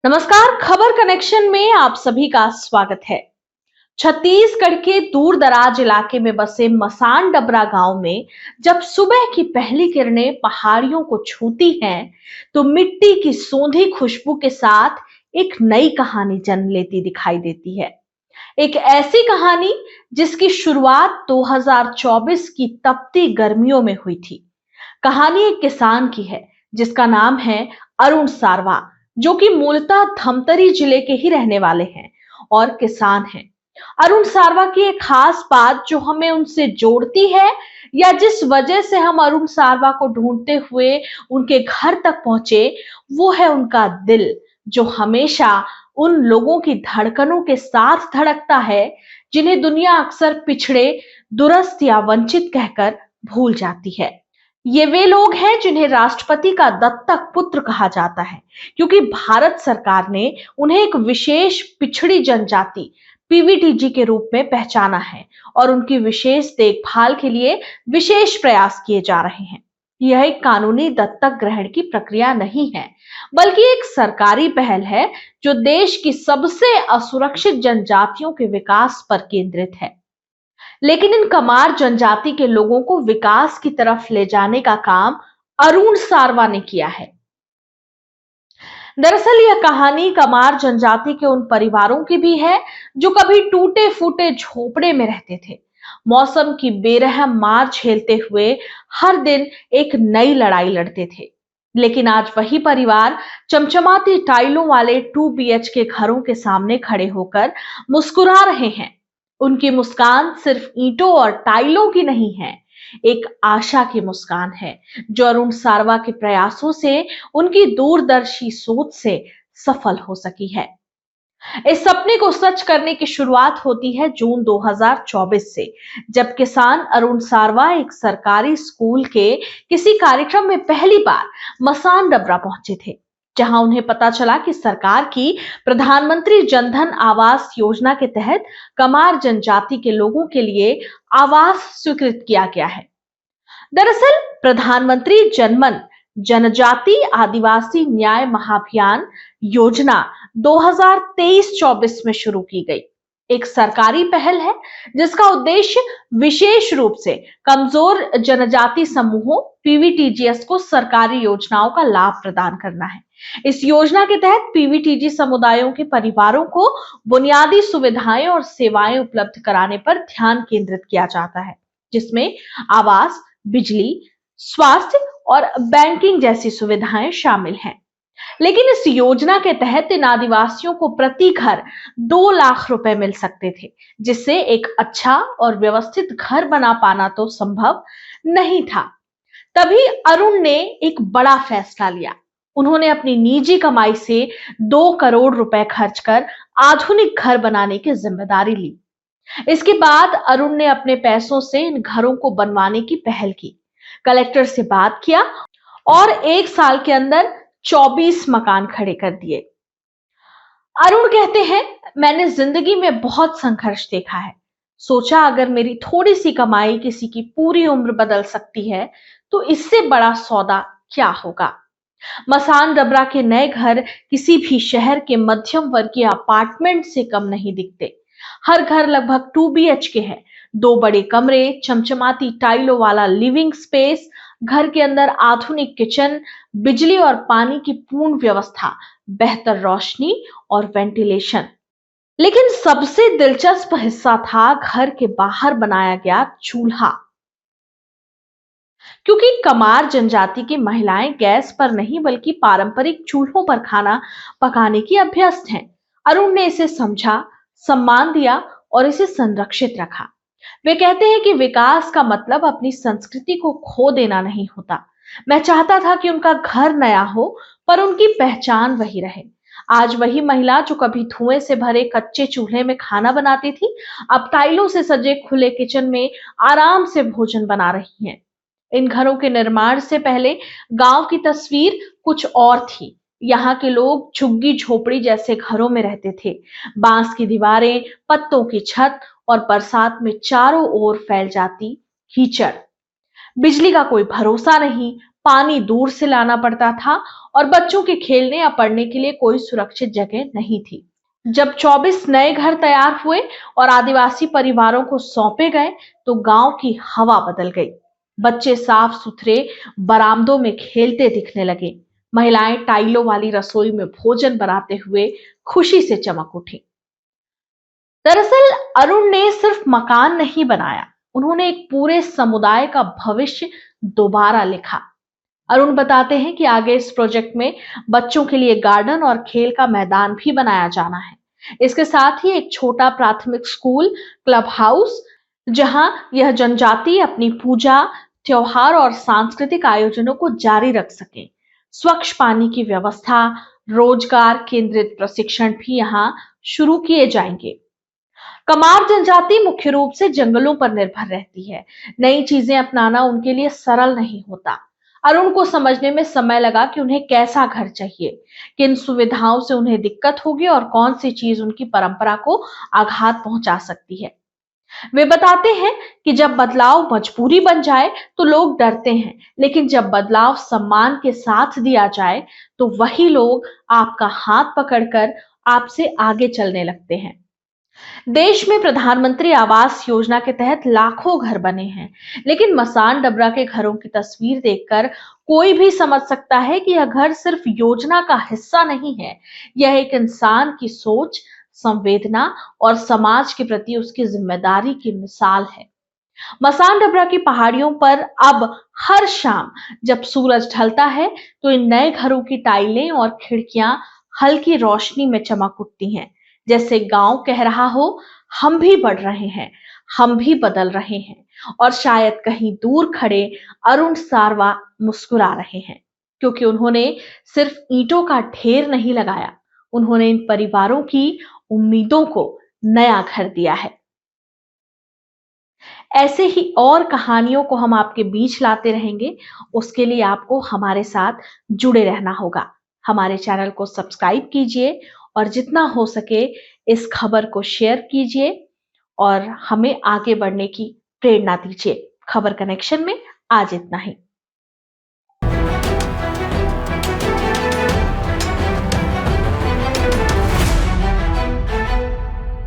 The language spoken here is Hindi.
नमस्कार, खबर कनेक्शन में आप सभी का स्वागत है। छत्तीसगढ़ के दूर दराज इलाके में बसे मसान डबरा गांव में जब सुबह की पहली किरणें पहाड़ियों को छूती हैं, तो मिट्टी की सोंधी खुशबू के साथ एक नई कहानी जन्म लेती दिखाई देती है। एक ऐसी कहानी जिसकी शुरुआत 2024 की तपती गर्मियों में हुई थी। कहानी एक किसान की है जिसका नाम है अरुण सारवा, जो कि मूलतः धमतरी जिले के ही रहने वाले हैं और किसान हैं। अरुण सारवा की एक खास बात जो हमें उनसे जोड़ती है, या जिस वजह से हम अरुण सारवा को ढूंढते हुए उनके घर तक पहुंचे, वो है उनका दिल, जो हमेशा उन लोगों की धड़कनों के साथ धड़कता है जिन्हें दुनिया अक्सर पिछड़े, दुरस्त या वंचित कहकर भूल जाती है। ये वे लोग हैं जिन्हें राष्ट्रपति का दत्तक पुत्र कहा जाता है, क्योंकि भारत सरकार ने उन्हें एक विशेष पिछड़ी जनजाति पीवीटीजी के रूप में पहचाना है और उनकी विशेष देखभाल के लिए विशेष प्रयास किए जा रहे हैं। यह एक कानूनी दत्तक ग्रहण की प्रक्रिया नहीं है, बल्कि एक सरकारी पहल है जो देश की सबसे असुरक्षित जनजातियों के विकास पर केंद्रित है। लेकिन इन कमार जनजाति के लोगों को विकास की तरफ ले जाने का काम अरुण सारवा ने किया है। दरअसल यह कहानी कमार जनजाति के उन परिवारों की भी है जो कभी टूटे फूटे झोपड़े में रहते थे, मौसम की बेरहम मार झेलते हुए हर दिन एक नई लड़ाई लड़ते थे। लेकिन आज वही परिवार चमचमाती टाइलों वाले 2 BH के घरों के सामने खड़े होकर मुस्कुरा रहे हैं। उनकी मुस्कान सिर्फ ईंटों और टाइलों की नहीं है, एक आशा की मुस्कान है जो अरुण सारवा के प्रयासों से, उनकी दूरदर्शी सोच से सफल हो सकी है। इस सपने को सच करने की शुरुआत होती है जून 2024 से, जब किसान अरुण सारवा एक सरकारी स्कूल के किसी कार्यक्रम में पहली बार मसान डबरा पहुंचे थे, जहां उन्हें पता चला कि सरकार की प्रधानमंत्री जनधन आवास योजना के तहत कमार जनजाति के लोगों के लिए आवास स्वीकृत किया गया है। दरअसल प्रधानमंत्री जनमन जनजाति आदिवासी न्याय महाभियान योजना 2023-24 में शुरू की गई एक सरकारी पहल है, जिसका उद्देश्य विशेष रूप से कमजोर जनजाति समूहों पीवीटीजीएस को सरकारी योजनाओं का लाभ प्रदान करना है। इस योजना के तहत पीवीटीजी समुदायों के परिवारों को बुनियादी सुविधाएं और सेवाएं उपलब्ध कराने पर ध्यान केंद्रित किया जाता है, जिसमें आवास, बिजली, स्वास्थ्य और बैंकिंग जैसी सुविधाएं शामिल हैं। लेकिन इस योजना के तहत इन आदिवासियों को प्रति घर 2 लाख रुपए मिल सकते थे, जिससे एक अच्छा और व्यवस्थित घर बना पाना तो संभव नहीं था। तभी अरुण ने एक बड़ा फैसला लिया। उन्होंने अपनी निजी कमाई से 2 करोड़ रुपए खर्च कर आधुनिक घर बनाने की जिम्मेदारी ली। इसके बाद अरुण ने अपने पैसों से इन घरों को बनवाने की पहल की, कलेक्टर से बात किया और 1 साल के अंदर 24 मकान खड़े कर दिए। अरुण कहते हैं, मैंने जिंदगी में बहुत संघर्ष देखा है। सोचा अगर मेरी थोड़ी सी कमाई किसी की पूरी उम्र बदल सकती है, तो इससे बड़ा सौदा क्या होगा। मसान डबरा के नए घर किसी भी शहर के मध्यम वर्गीय अपार्टमेंट से कम नहीं दिखते। हर घर लगभग 2 BH के है, 2 बड़े कमरे, चमचमाती टाइलों वाला लिविंग स्पेस, घर के अंदर आधुनिक किचन, बिजली और पानी की पूर्ण व्यवस्था, बेहतर रोशनी और वेंटिलेशन। लेकिन सबसे दिलचस्प हिस्सा था घर के बाहर बनाया गया चूल्हा। क्योंकि कमार जनजाति की महिलाएं गैस पर नहीं बल्कि पारंपरिक चूल्हों पर खाना पकाने की अभ्यस्त हैं। अरुण ने इसे समझा, सम्मान दिया और इसे संरक्षित रखा। वे कहते हैं कि विकास का मतलब अपनी संस्कृति को खो देना नहीं होता। मैं चाहता था कि उनका घर नया हो, पर उनकी पहचान वही रहे। आज वही महिला जो कभी धुएं से भरे कच्चे चूल्हे में खाना बनाती थी, अब टाइलों से सजे खुले किचन में आराम से भोजन बना रही हैं। इन घरों के निर्माण से पहले गांव की तस्वीर कुछ और थी। यहाँ के लोग झुग्गी झोपड़ी जैसे घरों में रहते थे। बांस की दीवारें, पत्तों की छत और बरसात में चारों ओर फैल जाती कीचड़। बिजली का कोई भरोसा नहीं, पानी दूर से लाना पड़ता था और बच्चों के खेलने या पढ़ने के लिए कोई सुरक्षित जगह नहीं थी। जब 24 नए घर तैयार हुए और आदिवासी परिवारों को सौंपे गए, तो गांव की हवा बदल गई। बच्चे साफ सुथरे बरामदों में खेलते दिखने लगे। महिलाएं टाइलों वाली रसोई में भोजन बनाते हुए खुशी से चमक उठी। दरअसल अरुण ने सिर्फ मकान नहीं बनाया, उन्होंने एक पूरे समुदाय का भविष्य दोबारा लिखा। अरुण बताते हैं कि आगे इस प्रोजेक्ट में बच्चों के लिए गार्डन और खेल का मैदान भी बनाया जाना है। इसके साथ ही एक छोटा प्राथमिक स्कूल, क्लब हाउस, जहां यह जनजाति अपनी पूजा, त्योहार और सांस्कृतिक आयोजनों को जारी रख सके। स्वच्छ पानी की व्यवस्था, रोजगार केंद्रित प्रशिक्षण भी यहां शुरू किए जाएंगे। कमार जनजाति मुख्य रूप से जंगलों पर निर्भर रहती है। नई चीजें अपनाना उनके लिए सरल नहीं होता। अरुण को समझने में समय लगा कि उन्हें कैसा घर चाहिए, किन सुविधाओं से उन्हें दिक्कत होगी और कौन सी चीज उनकी परंपरा को आघात पहुंचा सकती है। वे बताते हैं कि जब बदलाव मजबूरी बन जाए तो लोग डरते हैं, लेकिन जब बदलाव सम्मान के साथ दिया जाए तो वही लोग आपका हाथ पकड़कर आपसे आगे चलने लगते हैं। देश में प्रधानमंत्री आवास योजना के तहत लाखों घर बने हैं, लेकिन मसान डबरा के घरों की तस्वीर देखकर कोई भी समझ सकता है कि यह घर सिर्फ योजना का हिस्सा नहीं है। यह एक इंसान की सोच, संवेदना और समाज के प्रति उसकी जिम्मेदारी की मिसाल है। मसान डबरा की पहाड़ियों पर अब हर शाम जब सूरज ढलता है, तो इन नए घरों की टाइलें और खिड़कियां हल्की रोशनी में चमक उठती हैं, जैसे गांव कह रहा हो, हम भी बढ़ रहे हैं, हम भी बदल रहे हैं। और शायद कहीं दूर खड़े अरुण सारवा मुस्कुरा रहे हैं, क्योंकि उन्होंने सिर्फ ईंटों का ढेर नहीं लगाया, उन्होंने इन परिवारों की उम्मीदों को नया घर दिया है। ऐसे ही और कहानियों को हम आपके बीच लाते रहेंगे। उसके लिए आपको हमारे साथ जुड़े रहना होगा। हमारे चैनल को सब्सक्राइब कीजिए और जितना हो सके इस खबर को शेयर कीजिए और हमें आगे बढ़ने की प्रेरणा दीजिए। खबर कनेक्शन में आज इतना ही।